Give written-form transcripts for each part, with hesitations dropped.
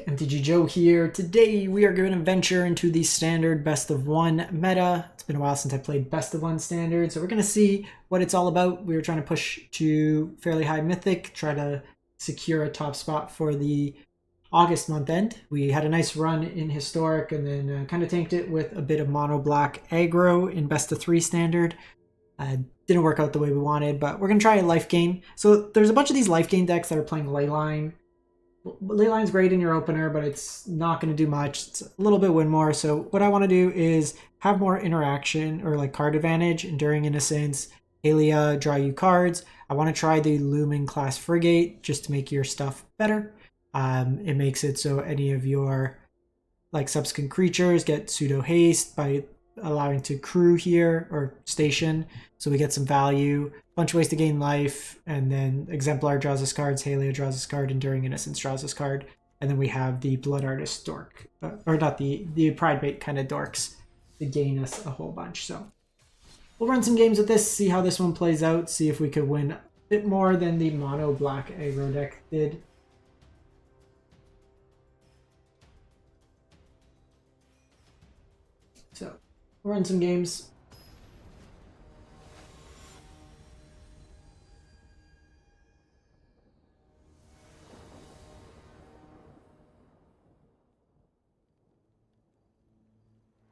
MTG Joe here. Today we are going to venture into the standard best of one meta. It's been a while since I played best of one standard, so we're going to see what it's all about. We were trying to push to fairly high mythic, try to secure a top spot for the August month end. We had a nice run in historic and then kind of tanked it with a bit of mono black aggro in best of three standard. Didn't work out the way we wanted, but we're going to try a life gain. So there's a bunch of these life gain decks that are playing leyline. Leyline's great in your opener, but it's not going to do much. It's a little bit win more. So what I want to do is have more interaction or like card advantage, Enduring Innocence, Alia, draw you cards. I want to try the Looming class Frigate just to make your stuff better. It makes it so any of your like subsequent creatures get pseudo haste by allowing to crew here or station, so we get some value. Bunch of ways to gain life, and then Exemplar draws us cards, Halia draws us card, Enduring Innocence draws us card, and then we have the Blood Artist dork, or not the pridemate kind of dorks to gain us a whole bunch. So we'll run some games with this, see how this one plays out, see if we could win a bit more than the mono black aggro deck did. So we'll run some games.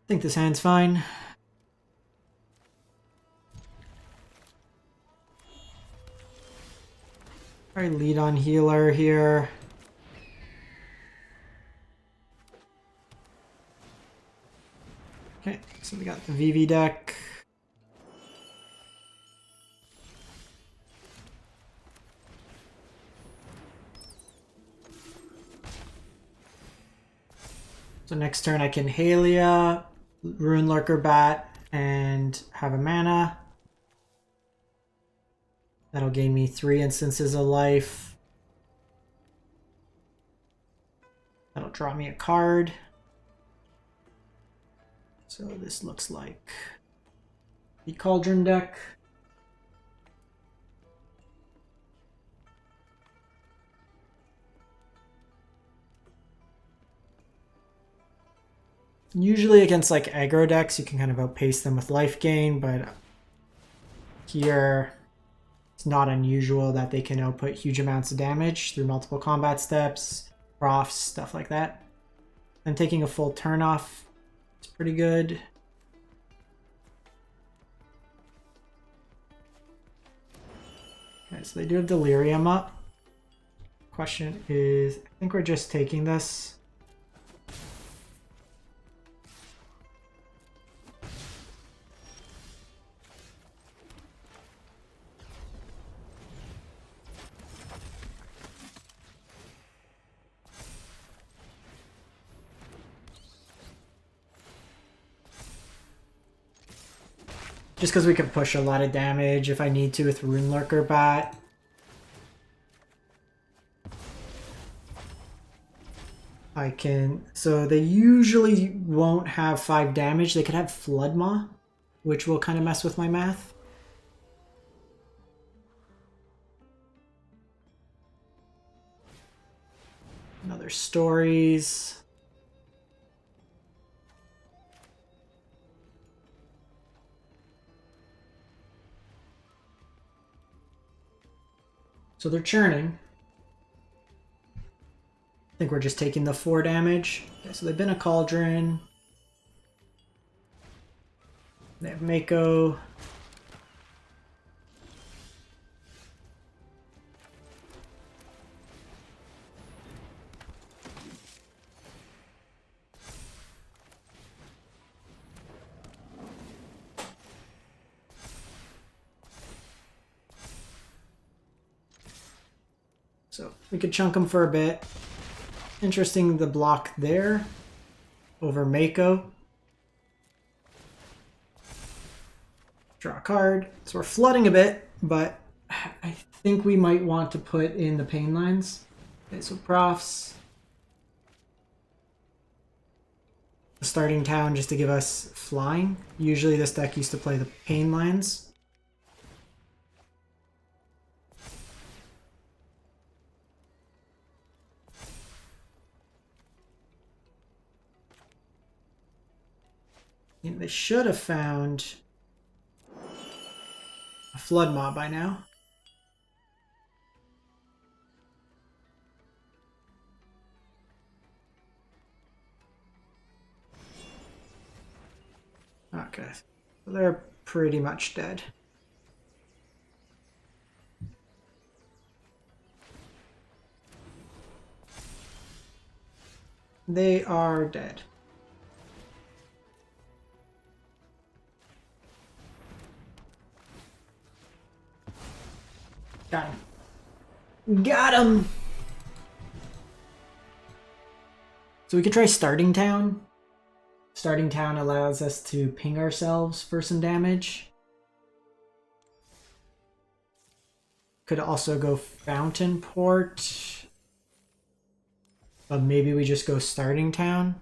I think this hand's fine. Probably lead on healer here. Okay, so we got the VV deck. So next turn I can Halia, Rune Lurker Bat, and have a mana. That'll gain me 3 instances of life. That'll draw me a card. So this looks like the Cauldron deck. Usually against like aggro decks, you can kind of outpace them with life gain, but here it's not unusual that they can output huge amounts of damage through multiple combat steps, profs, stuff like that. And taking a full turn off is pretty good. Okay, so they do have Delirium up. Question is, I think we're just taking this. Just because we can push a lot of damage if I need to with Rune Lurker Bat. I can... So they usually won't have 5 damage. They could have Flood Maw, which will kind of mess with my math. Another Stories. So they're churning. I think we're just taking the 4 damage. Okay, so they've been a Cauldron. They have Mako. So we could chunk them for a bit. Interesting, the block there over Mako. Draw a card. So we're flooding a bit, but I think we might want to put in the pain lines. Okay, so profs. The starting town just to give us flying. Usually this deck used to play the pain lines. They should have found a flood mob by now. Okay, so they're pretty much dead. They are dead. Got him. Got him! So we could try starting town. Starting town allows us to ping ourselves for some damage. Could also go fountain port. But maybe we just go starting town.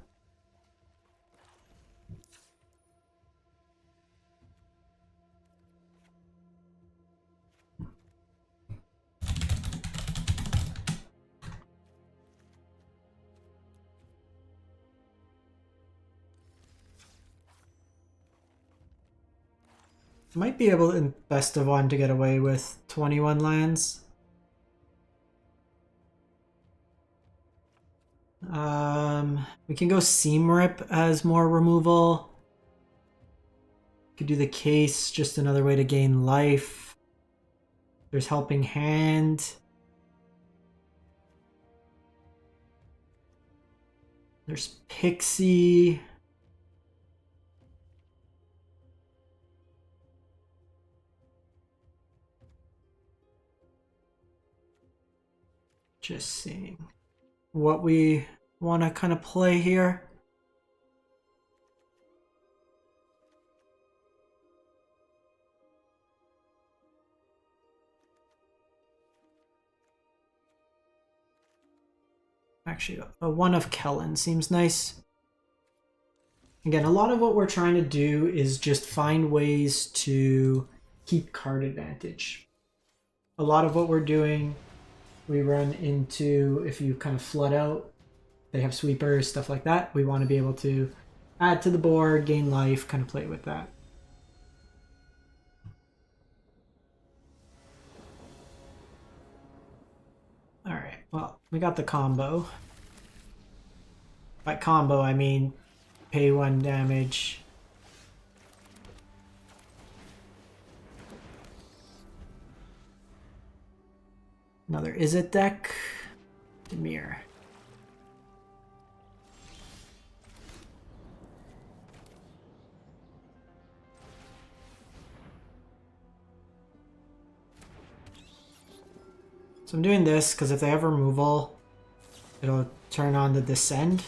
Might be able in best of one to get away with 21 lands. We can go seam rip as more removal. Could do the case, just another way to gain life. There's helping hand. There's Pixie. Just seeing what we want to kind of play here. Actually, a one of Kellen seems nice. Again, a lot of what we're trying to do is just find ways to keep card advantage. A lot of what we're doing, we run into, if you kind of flood out, they have sweepers, stuff like that. We want to be able to add to the board, gain life, kind of play with that. Alright, well, we got the combo. By combo, I mean pay 1 damage. Another Izzet deck. Demir. So I'm doing this because if they have removal, it'll turn on the descend.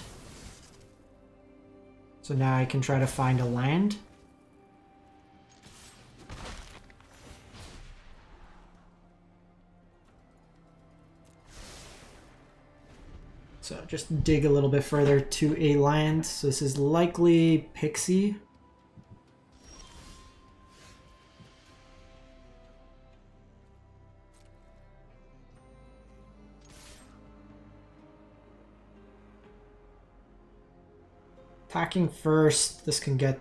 So now I can try to find a land. So just dig a little bit further to a land. So this is likely Pixie. Attacking first, this can get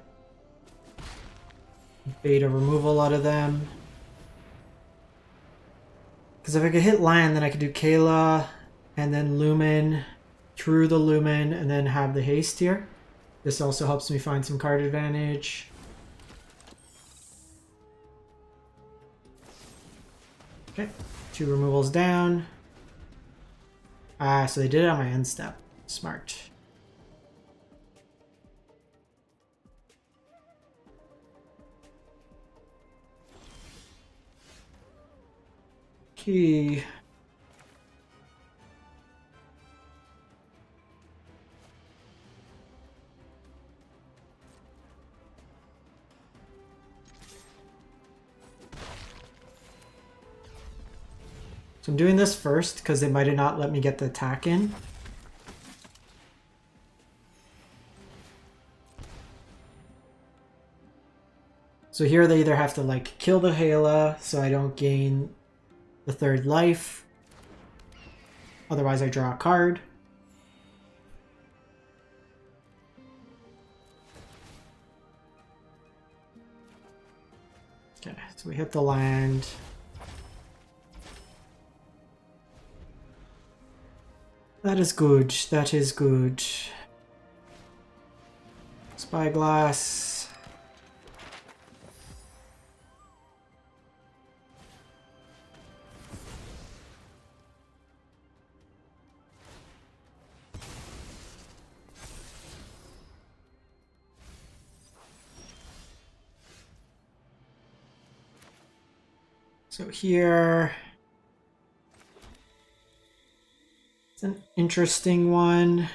beta removal out of them. Because if I could hit land, then I could do Kayla and then Lumen through the Lumen and then have the haste here. This also helps me find some card advantage. Okay, 2 removals down. Ah, so they did it on my end step. Smart. Okay. So I'm doing this first because they might have not let me get the attack in. So here they either have to like kill the Hala so I don't gain the 3rd life. Otherwise I draw a card. So we hit the land. That is good. That is good. Spyglass. So here, it's an interesting one.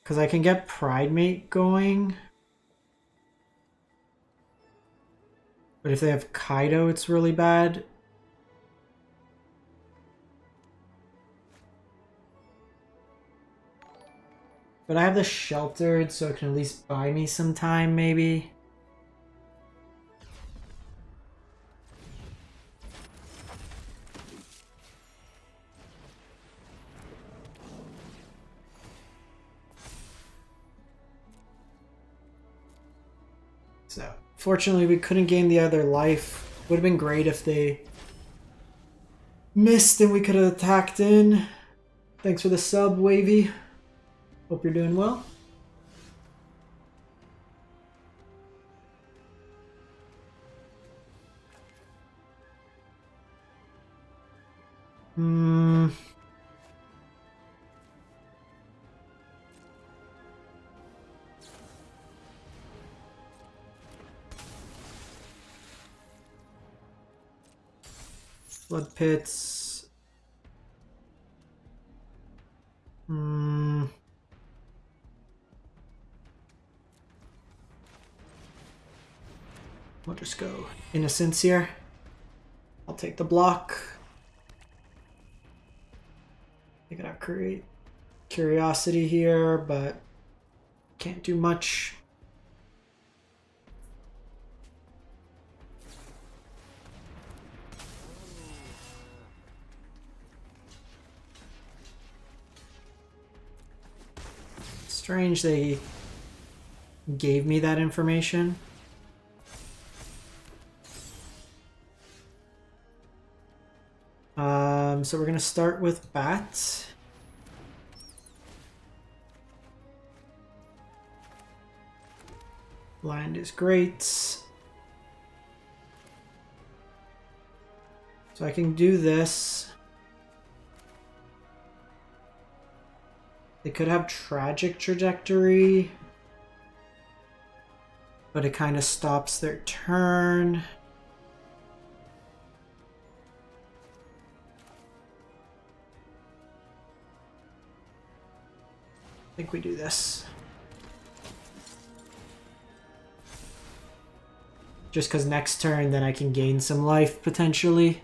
Because I can get pridemate going. But if they have Kaido, it's really bad. But I have the sheltered, so it can at least buy me some time, maybe. So, fortunately, we couldn't gain the other life. Would have been great if they missed and we could have attacked in. Thanks for the sub, Wavy. Hope you're doing well. Blood pits. We'll just go innocence here. I'll take the block. I gotta create curiosity here, but can't do much. Strange they gave me that information. So we're gonna start with bats. Land is great. So I can do this. They could have tragic trajectory, but it kind of stops their turn. I think we do this. Just because next turn, then I can gain some life, potentially.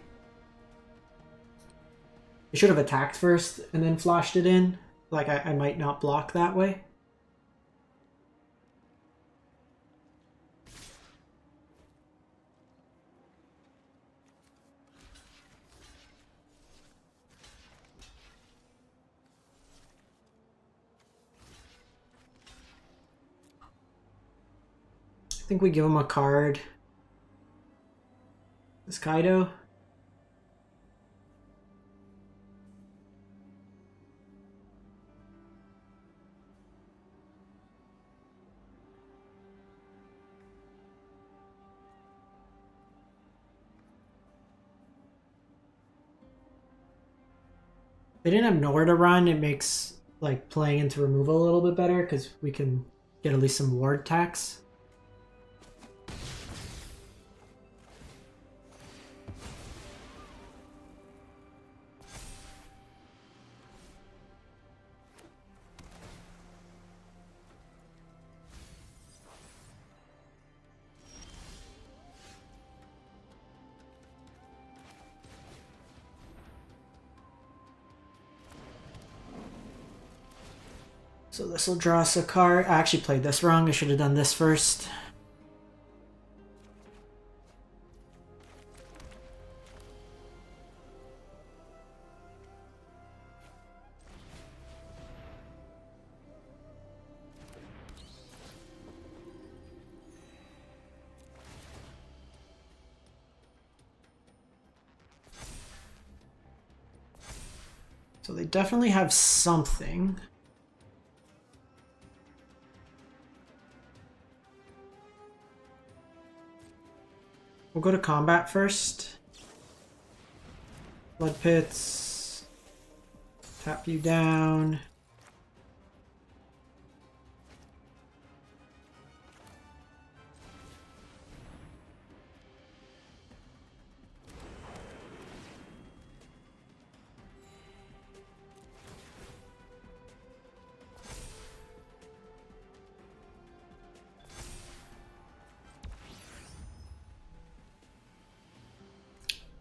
I should have attacked first and then flashed it in. Like, I might not block that way. I think we give him a card. This Kaido. They didn't have nowhere to run. It makes like playing into removal a little bit better because we can get at least some ward tax. So this will draw us a card. I actually played this wrong. I should have done this first. So they definitely have something. We'll go to combat first. Blood pits. Tap you down.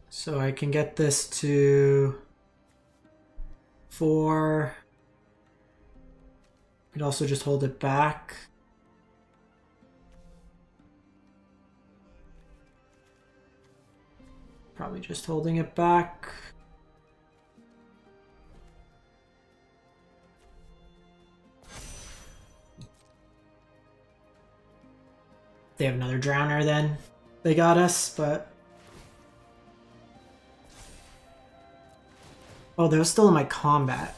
So I can get this to 4. Could also just hold it back. Probably just holding it back. They have another Drowner then. They got us, but... Oh, they were still in my combat.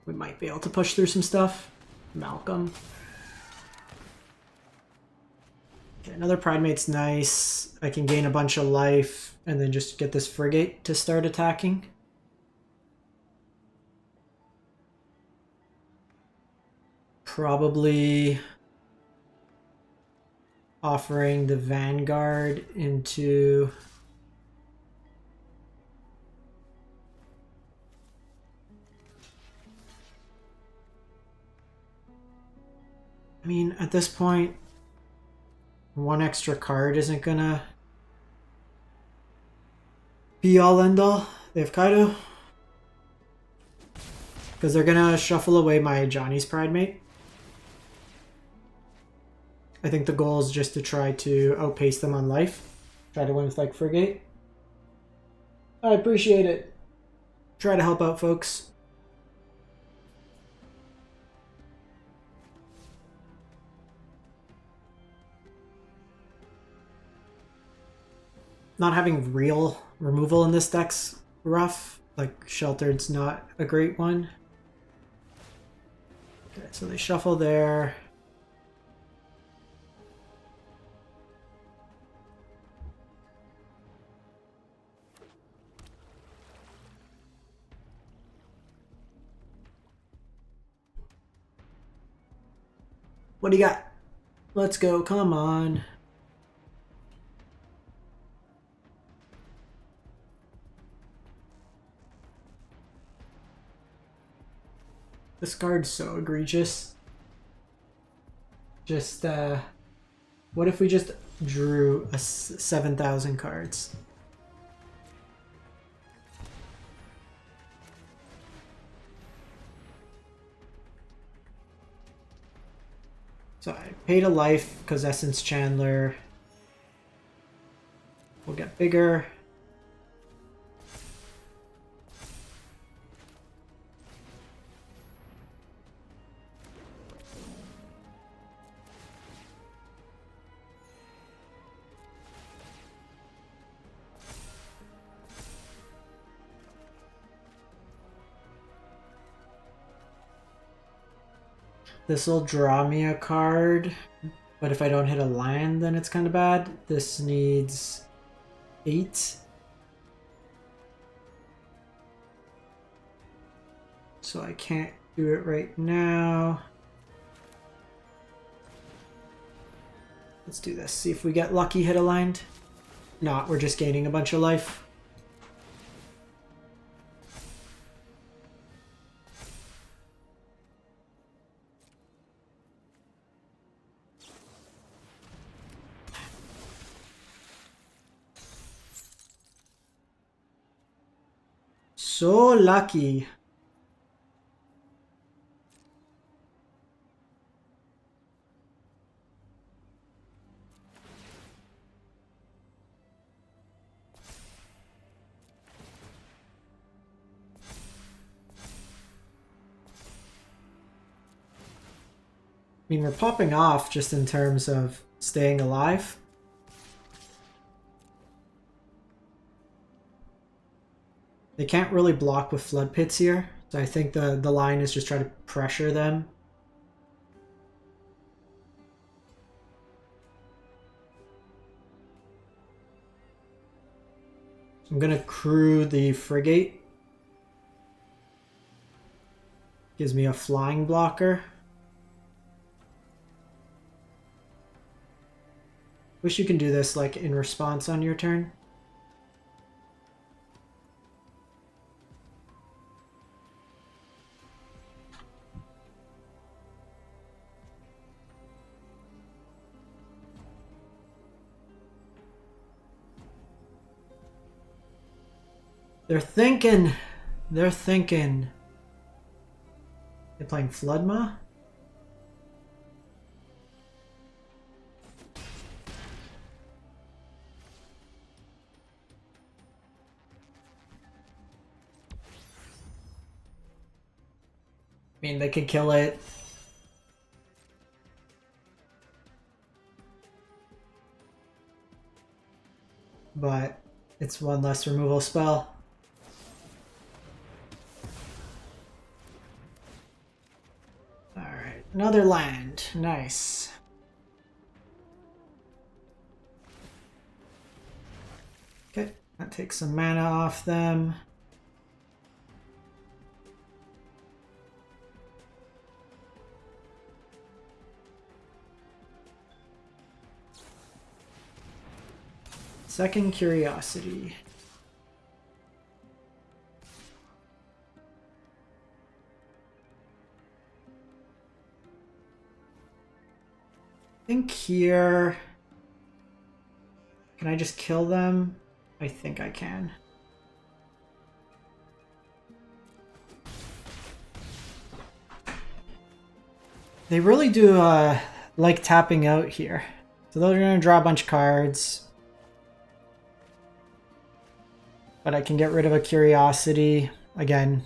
We might be able to push through some stuff. Malcolm. Okay, another Pridemate's nice. I can gain a bunch of life and then just get this Frigate to start attacking. Probably offering the Vanguard into... I mean, at this point, one extra card isn't gonna be all end all. They have Kaido. Because they're gonna shuffle away my Ajani's Pridemate. I think the goal is just to try to outpace them on life. Try to win with like Frigate. I appreciate it. Try to help out folks. Not having real removal in this deck's rough. Like, Sheltered's not a great one. Okay, so they shuffle there. What do you got? Let's go, come on. This card's so egregious. Just, what if we just drew 7,000 cards? So I paid a life because Essence Chandler will get bigger. This will draw me a card, but if I don't hit a land, then it's kind of bad. This needs 8. So I can't do it right now. Let's do this. See if we get lucky, hit a land. No, we're just gaining a bunch of life. So lucky. I mean, we're popping off just in terms of staying alive. They can't really block with flood pits here, so I think the line is just trying to pressure them. I'm gonna crew the frigate. Gives me a flying blocker. Wish you can do this like in response on your turn. They're thinking. They're thinking. They're playing Floodma? I mean, they could kill it. But it's one less removal spell. Alright, another land. Nice. Okay, that takes some mana off them. Second Curiosity. I think here... Can I just kill them? I think I can. They really do like tapping out here. So they're going to draw a bunch of cards. But I can get rid of a Curiosity again.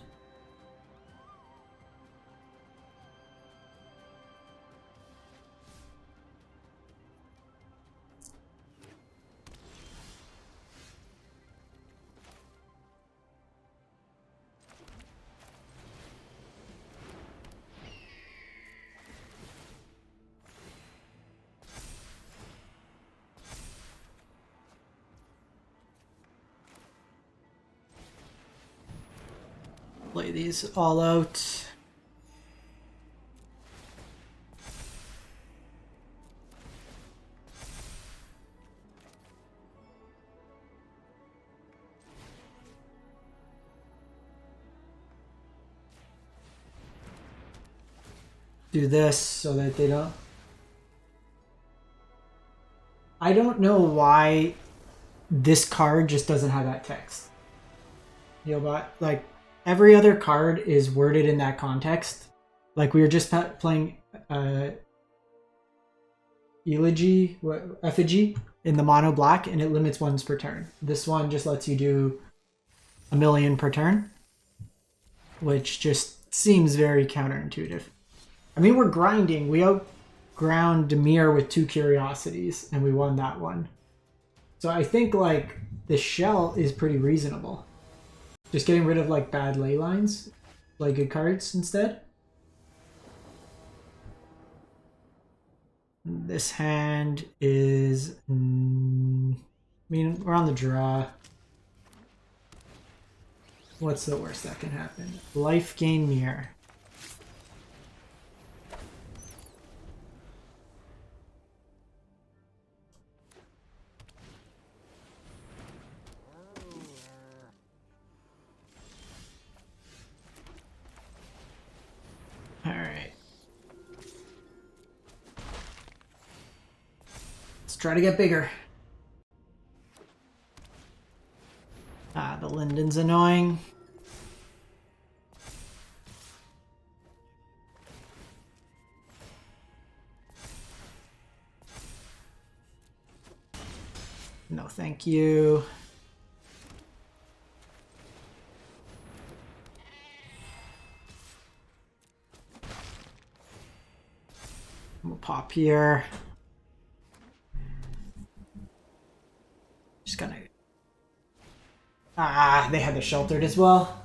Play these all out. Do this so that they don't... I don't know why this card just doesn't have that text. But like every other card is worded in that context. Like we were just playing effigy in the mono black, and it limits ones per turn. This one just lets you do 1,000,000 per turn, which just seems very counterintuitive. I mean, we're grinding. We outground Dimir with 2 Curiosities, and we won that one. So I think like the shell is pretty reasonable. Just getting rid of like bad ley lines, play good cards instead. This hand is, I mean, we're on the draw. What's the worst that can happen? Life Gain Mirror. Alright. Let's try to get bigger. Ah, the Linden's annoying. No, thank you. We'll pop here. Just gonna... Ah, they had the sheltered as well.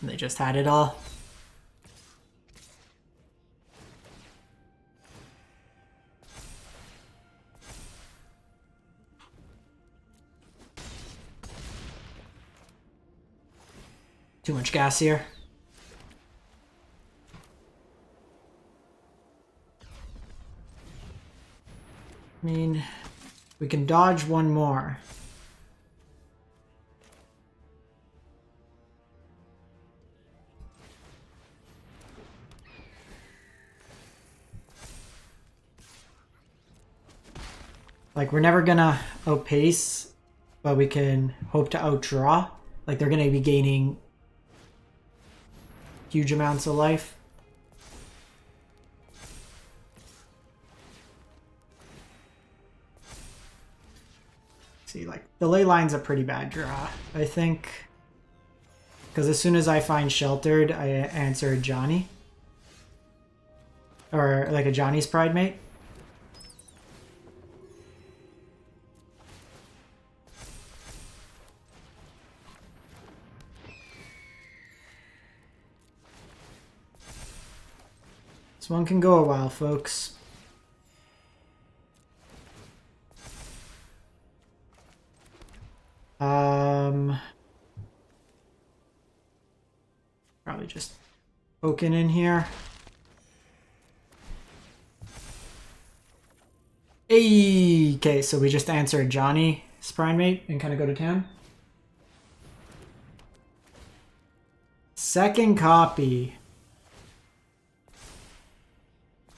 They just had it all. Too much gas here. I mean, we can dodge one more. Like, we're never gonna outpace, but we can hope to outdraw. Like, they're gonna be gaining huge amounts of life. See, like, the ley line's a pretty bad draw, I think. Because as soon as I find sheltered, I answer ajani. Or, like, ajani's pridemate. This one can go a while, folks. Probably just poking in here. Hey, okay, so we just answer Johnny's primate and kind of go to town. Second copy.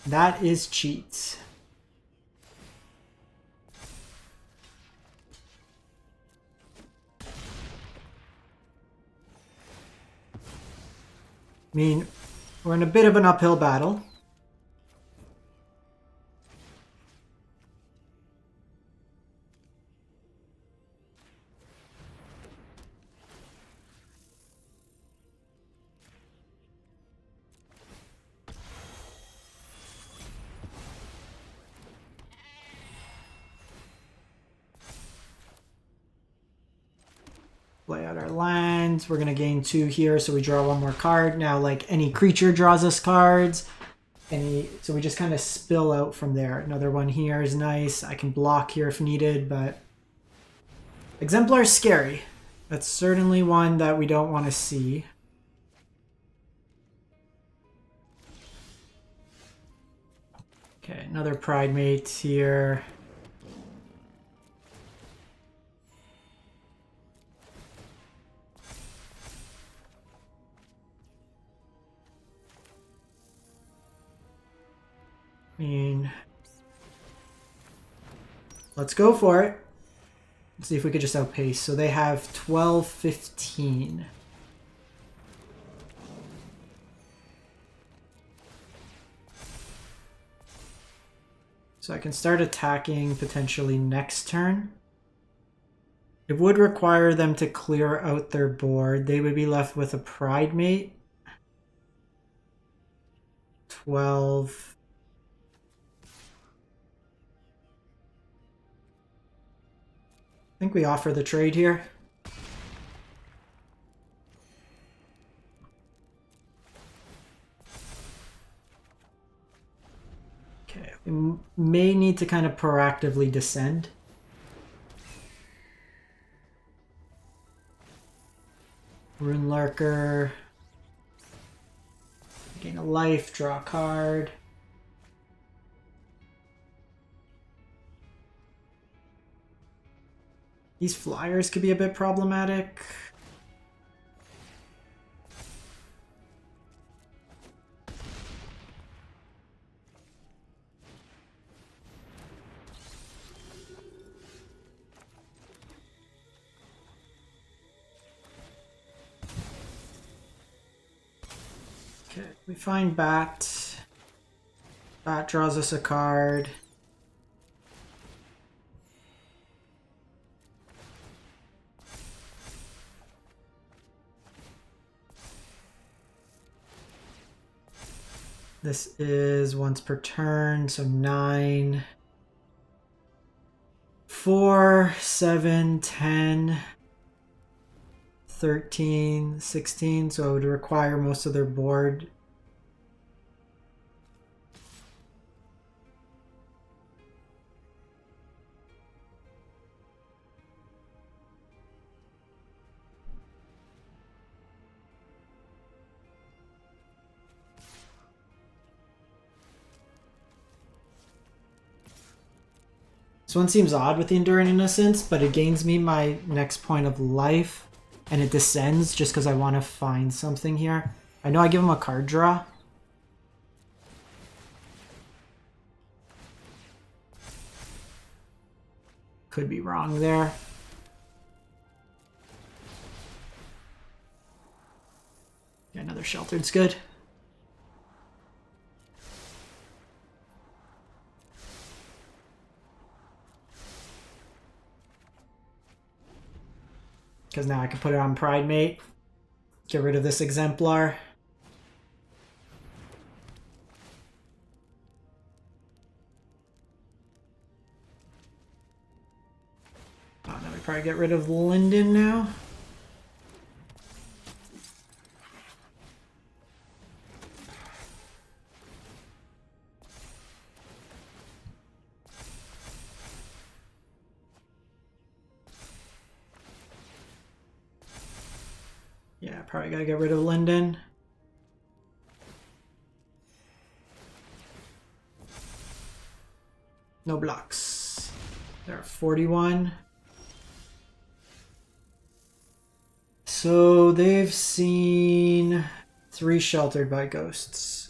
That is cheats. I mean, we're in a bit of an uphill battle. Play out our lands. We're going to gain 2 here, so we draw 1 more card. Now, like, any creature draws us cards. So we just kind of spill out from there. Another one here is nice. I can block here if needed, but... Exemplar is scary. That's certainly one that we don't want to see. Okay, another pridemate here. I mean, let's go for it. Let's see if we could just outpace. So they have 12-15. So I can start attacking potentially next turn. It would require them to clear out their board. They would be left with a pridemate. 12. I think we offer the trade here. Okay, we may need to kind of proactively descend. Rune Lurker. Gain a life, draw a card. These flyers could be a bit problematic. Okay, we find Bat. Bat draws us a card. This is once per turn, so 9. 4, 7, 10, 13, 16, so it would require most of their board. This one seems odd with the Enduring Innocence, but it gains me my next point of life, and it descends just because I want to find something here. I know I give him a card draw. Could be wrong there. Yeah, another Sheltered's good. Because now I can put it on Pridemate. Get rid of this Exemplar. Oh, now we probably get rid of Linden now. Yeah, probably gotta get rid of Linden. No blocks. There are 41. So they've seen 3 Sheltered by Ghosts.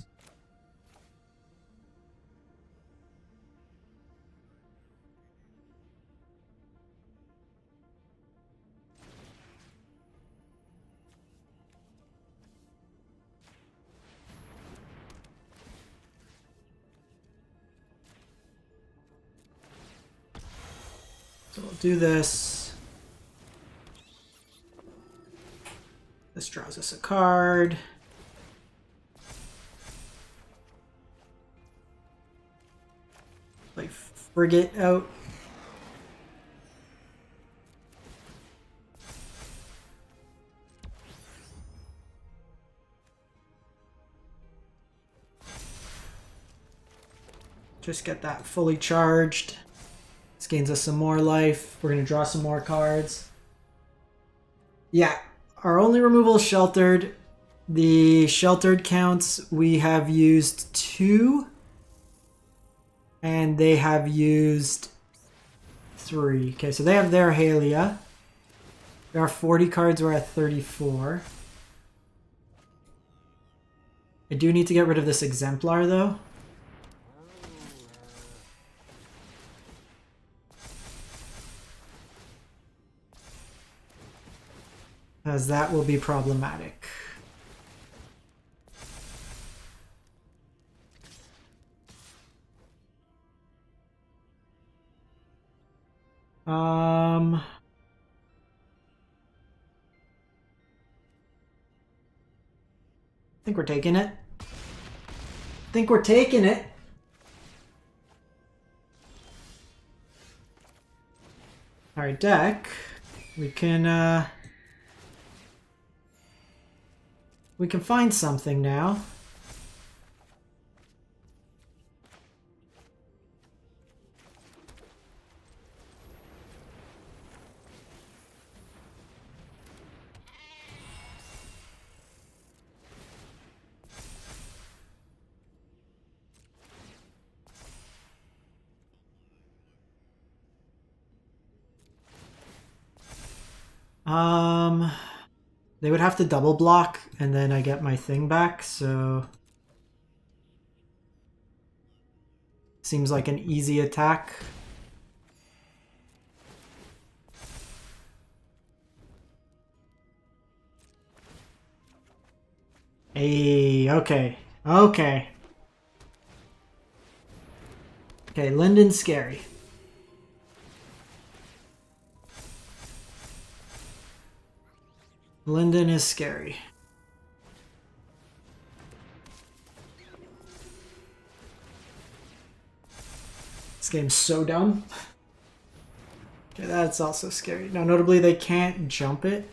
So we'll do this. This draws us a card. Play Frigate out. Just get that fully charged. This gains us some more life. We're going to draw some more cards. Yeah, our only removal is Sheltered. The Sheltered counts, we have used 2. And they have used 3. Okay, so they have their Halia. There are 40 cards, we're at 34. I do need to get rid of this Exemplar, though. As that will be problematic. I think we're taking it. I think we're taking it. Alright, deck. We can find something now. They would have to double block, and then I get my thing back, so... Seems like an easy attack. Hey, okay. Okay. Okay, Linden's scary. Linden is scary. This game's so dumb. Okay, that's also scary. Now, notably, they can't jump it.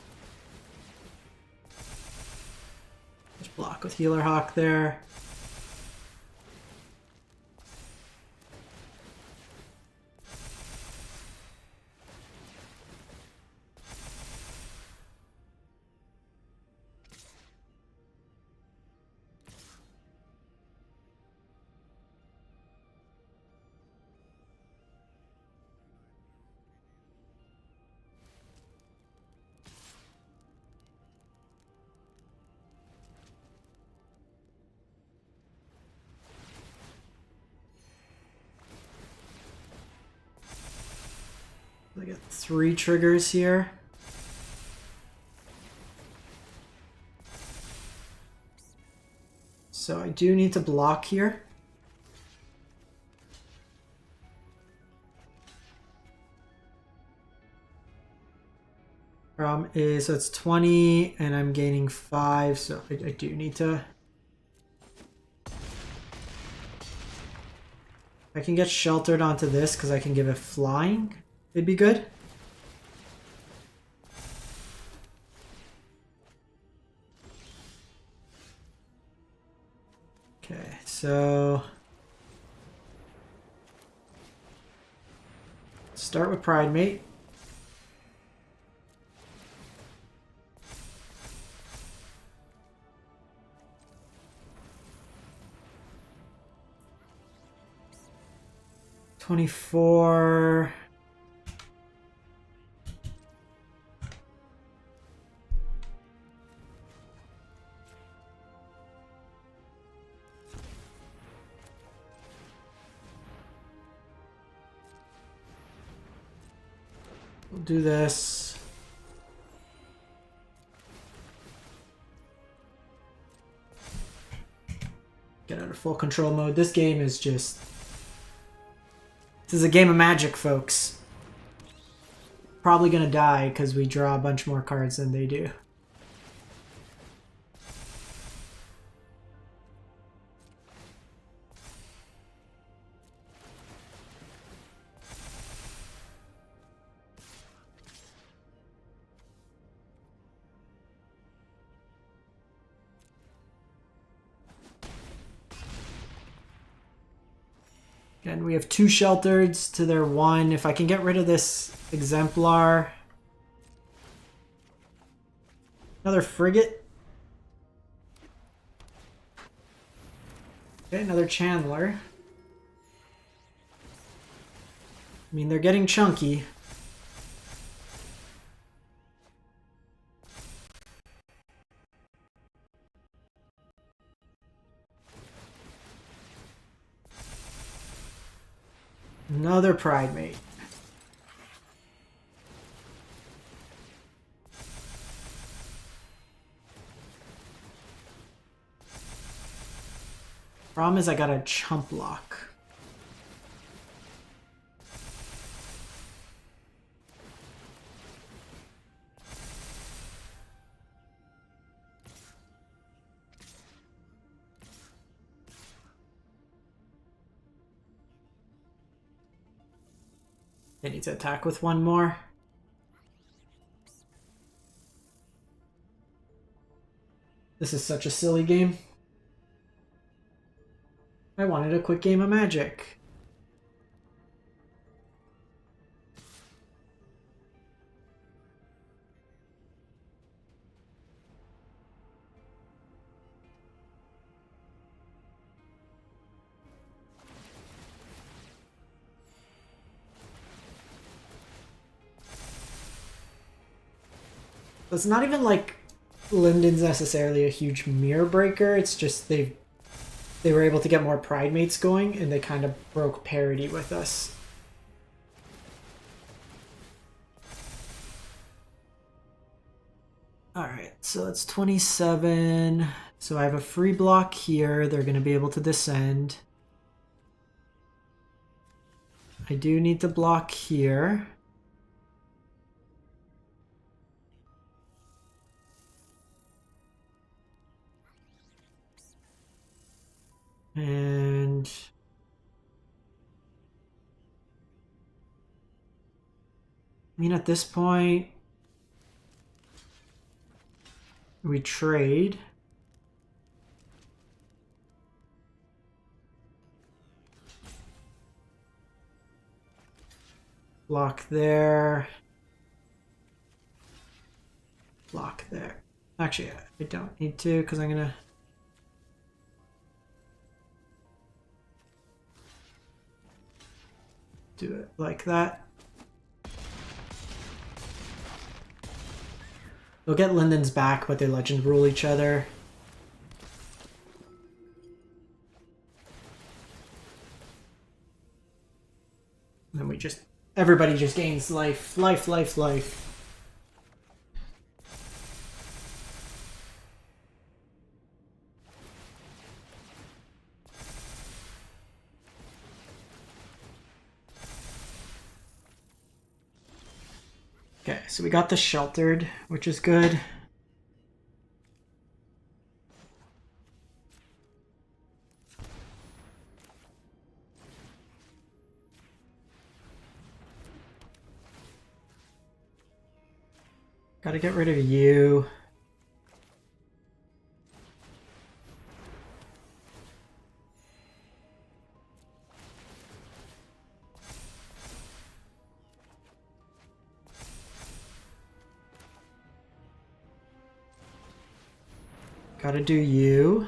Just block with Healer Hawk there. I got 3 triggers here. So I do need to block here. Problem is, so it's 20 and I'm gaining 5, so I do need to... I can get sheltered onto this because I can give it flying. It'd be good. Okay, so... Start with Pridemate. $24. We'll do this. Get out of full control mode. This game is just... This is a game of Magic, folks. Probably gonna die because we draw a bunch more cards than they do. Again, we have 2 shelters to their 1. If I can get rid of this Exemplar. Another Frigate. Okay, another Chandler. I mean, they're getting chunky. Another Pridemate. Problem is I got a chump block. I need to attack with 1 more. This is such a silly game. I wanted a quick game of Magic. It's not even like Linden's necessarily a huge mirror breaker. It's just they were able to get more Pridemates going and they kind of broke parity with us. Alright, so it's 27. So I have a free block here. They're going to be able to descend. I do need to block here. And I mean, at this point, we trade. Block there. Block there. Actually, I don't need to because I'm gonna do it like that. They'll get Linden's back, but they legend rule each other. And then we just, everybody just gains life, life, life, life. Okay, so we got the sheltered, which is good. Gotta get rid of you. Gotta do you.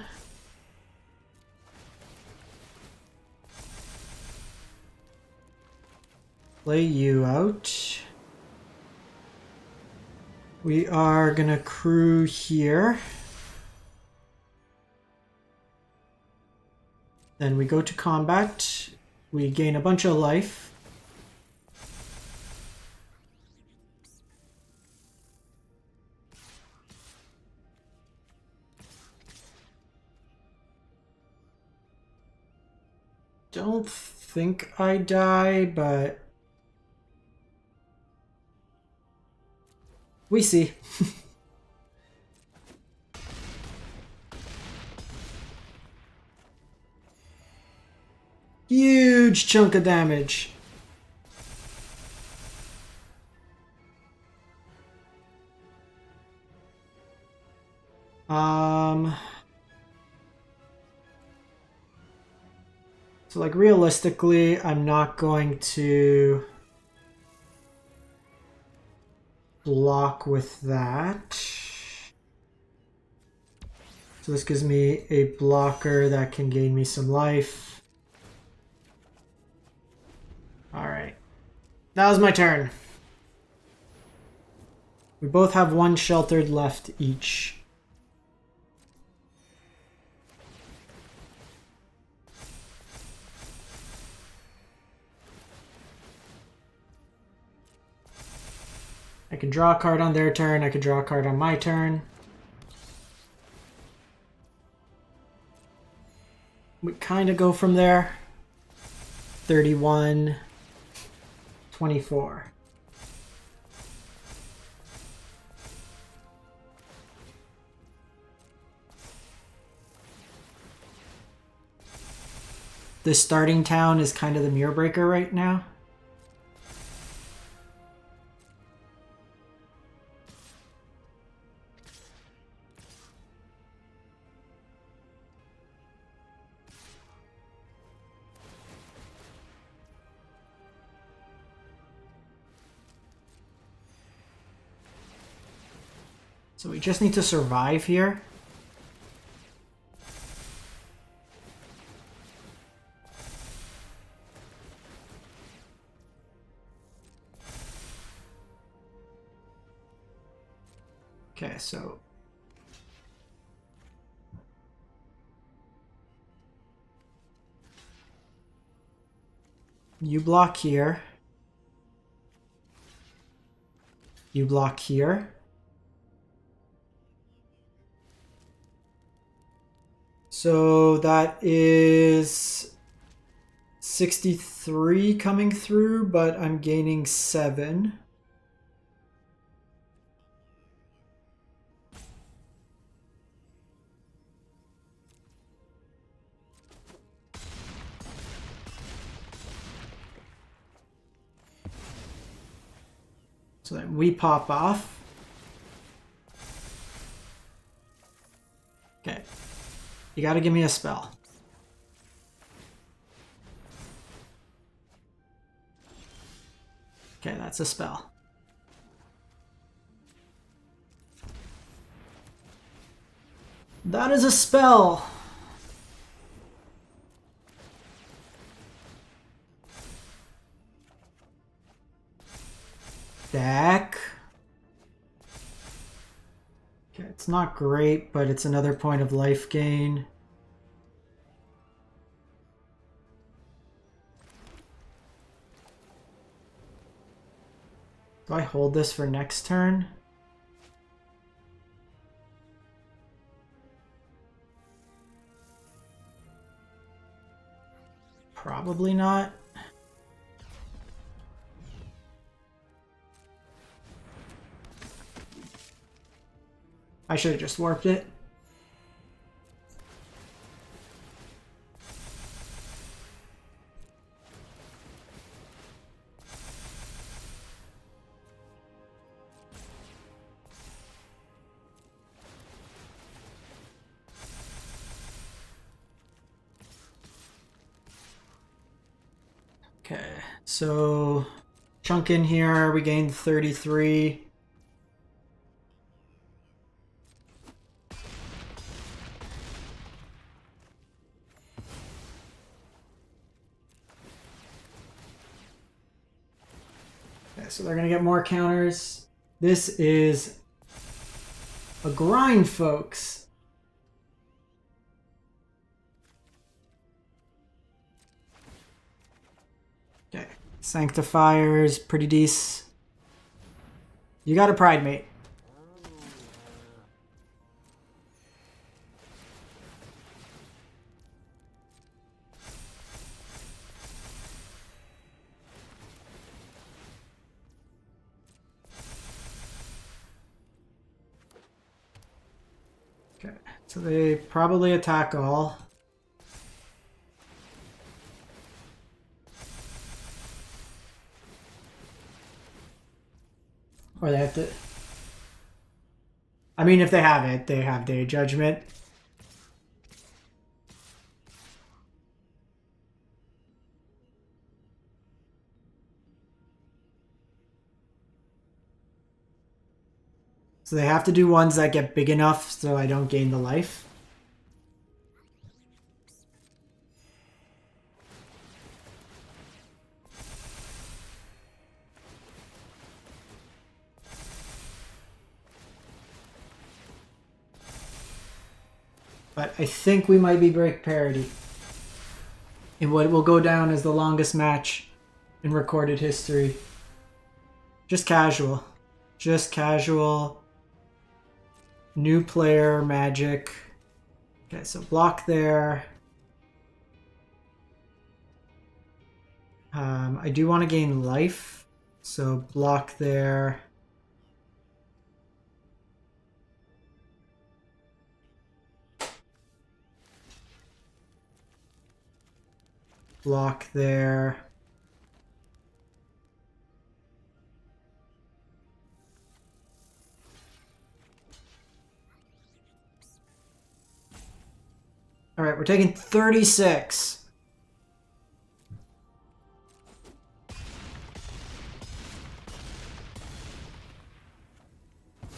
Play you out. We are gonna crew here. Then we go to combat. We gain a bunch of life. Don't think I die, but we see. Huge chunk of damage. So like realistically, I'm not going to block with that. So this gives me a blocker that can gain me some life. All right, that was my turn. We both have one sheltered left each. I can draw a card on their turn, I can draw a card on my turn. We kind of go from there. 31, 24. This starting town is kind of the mirror breaker right now. So we just need to survive here. Okay, so you block here. You block here. So that is 63 coming through, but I'm gaining 7. So then we pop off. Okay. You gotta give me a spell. Okay, that's a spell. That is a spell! Deck. Okay, it's not great, but it's another point of life gain. Do I hold this for next turn? Probably not. I should have just warped it. Okay, so chunk in here, we gained 33. Okay, so they're gonna get more counters. This is a grind, folks. Okay, Sanctifier's pretty decent. You got a pridemate. Okay, so they probably attack all. Or they have to... I mean, if they have it, they have Day Judgment. So they have to do ones that get big enough so I don't gain the life. But I think we might be break parity in what will go down as the longest match in recorded history. Just casual. Just casual. New player, magic. Okay, so block there. I do want to gain life, so block there. Block there. All right, we're taking 36.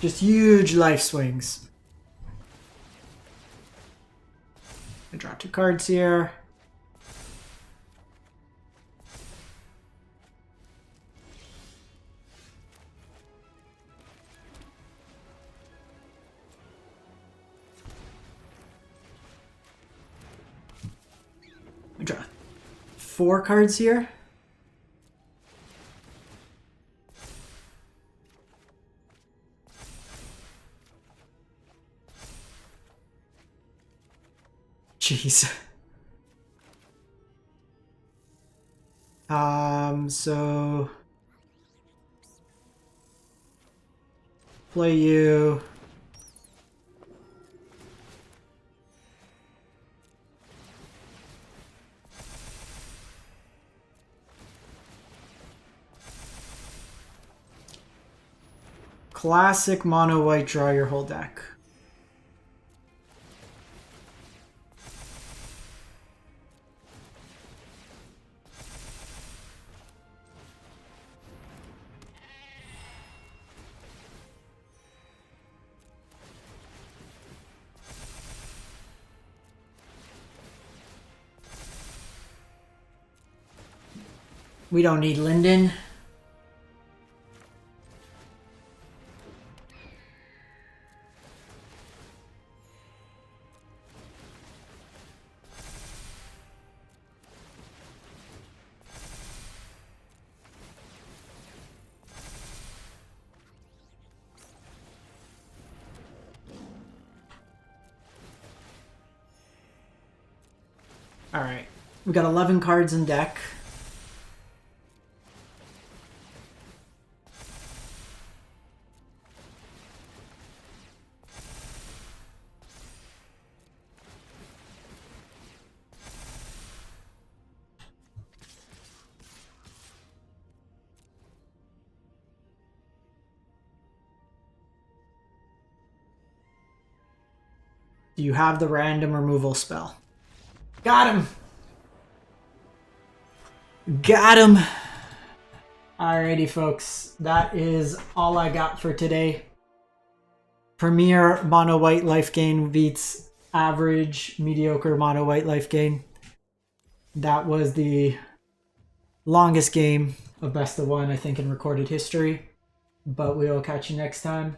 Just huge life swings. I draw 2 cards here. I draw 4 cards here. Jeez. So play you. Classic mono white, draw your whole deck. We don't need Linden. All right, we got 11 cards in deck. Do you have the random removal spell? Got him! Got him! Alrighty, folks. That is all I got for today. Premier mono white life gain beats average mediocre mono white life gain. That was the longest game of best of one, I think, in recorded history. But we'll catch you next time.